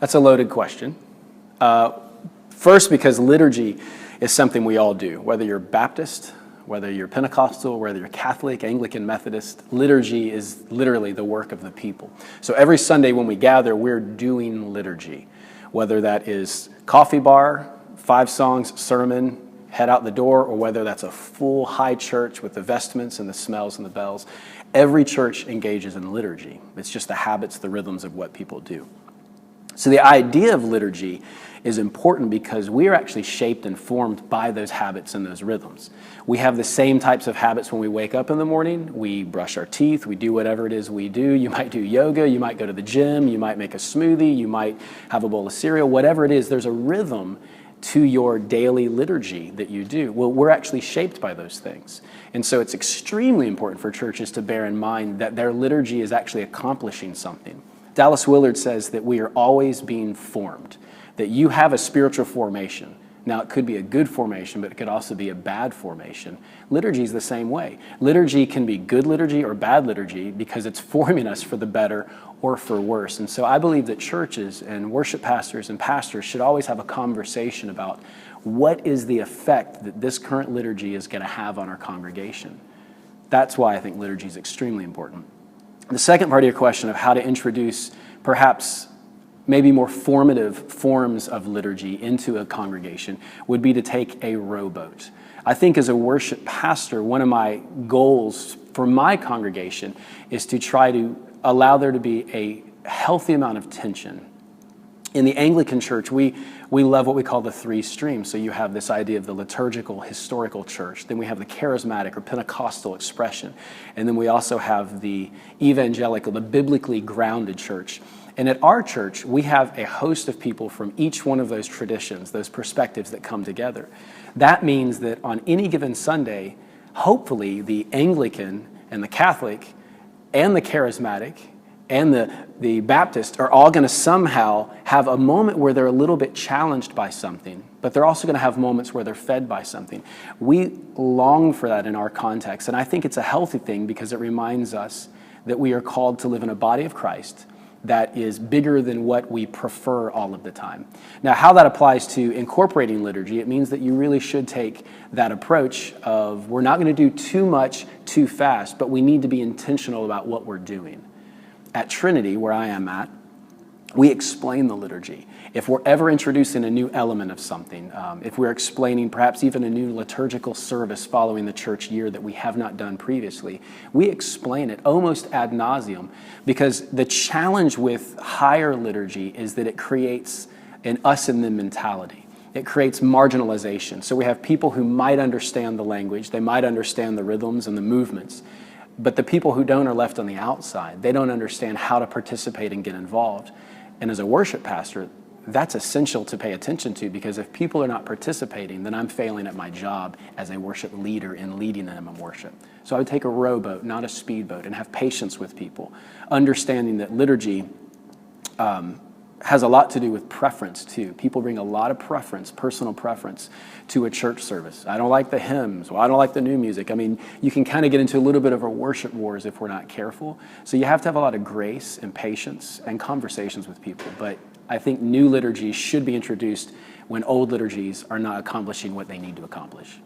That's a loaded question. First, because liturgy is something we all do, whether you're Baptist, whether you're Pentecostal, whether you're Catholic, Anglican, Methodist. Liturgy is literally the work of the people. So every Sunday when we gather, we're doing liturgy, whether that is coffee bar, 5 songs, sermon, head out the door, or whether that's a full high church with the vestments and the smells and the bells. Every church engages in liturgy. It's just the habits, the rhythms of what people do. So the idea of liturgy is important because we are actually shaped and formed by those habits and those rhythms. We have the same types of habits when we wake up in the morning. We brush our teeth, we do whatever it is we do. You might do yoga, you might go to the gym, you might make a smoothie, you might have a bowl of cereal, whatever it is, there's a rhythm to your daily liturgy that you do. Well, we're actually shaped by those things. And so it's extremely important for churches to bear in mind that their liturgy is actually accomplishing something. Dallas Willard says that we are always being formed, that you have a spiritual formation. Now, it could be a good formation, but it could also be a bad formation. Liturgy is the same way. Liturgy can be good liturgy or bad liturgy because it's forming us for the better or for worse. And so I believe that churches and worship pastors and pastors should always have a conversation about what is the effect that this current liturgy is going to have on our congregation. That's why I think liturgy is extremely important. The second part of your question of how to introduce perhaps maybe more formative forms of liturgy into a congregation would be to take a rowboat. I think as a worship pastor, one of my goals for my congregation is to try to allow there to be a healthy amount of tension. In the Anglican church, we love what we call the 3 streams. So you have this idea of the liturgical, historical church. Then we have the charismatic or Pentecostal expression. And then we also have the evangelical, the biblically grounded church. And at our church, we have a host of people from each one of those traditions, those perspectives that come together. That means that on any given Sunday, hopefully the Anglican and the Catholic and the charismatic and the Baptist are all going to somehow have a moment where they're a little bit challenged by something, but they're also going to have moments where they're fed by something. We long for that in our context, and I think it's a healthy thing because it reminds us that we are called to live in a body of Christ that is bigger than what we prefer all of the time. Now, how that applies to incorporating liturgy, it means that you really should take that approach of we're not going to do too much too fast, but we need to be intentional about what we're doing. At Trinity, where I am at, we explain the liturgy. If we're ever introducing a new element of something, if we're explaining perhaps even a new liturgical service following the church year that we have not done previously, we explain it almost ad nauseum because the challenge with higher liturgy is that it creates an us and them mentality. It creates marginalization. So we have people who might understand the language, they might understand the rhythms and the movements, but the people who don't are left on the outside. They don't understand how to participate and get involved. And as a worship pastor, that's essential to pay attention to because if people are not participating, then I'm failing at my job as a worship leader in leading them in worship. So I would take a rowboat, not a speedboat, and have patience with people, understanding that liturgy has a lot to do with preference too. People bring a lot of preference, personal preference, to a church service. I don't like the hymns. Well, I don't like the new music. I mean, you can kind of get into a little bit of a worship wars if we're not careful. So you have to have a lot of grace and patience and conversations with people. But I think new liturgies should be introduced when old liturgies are not accomplishing what they need to accomplish.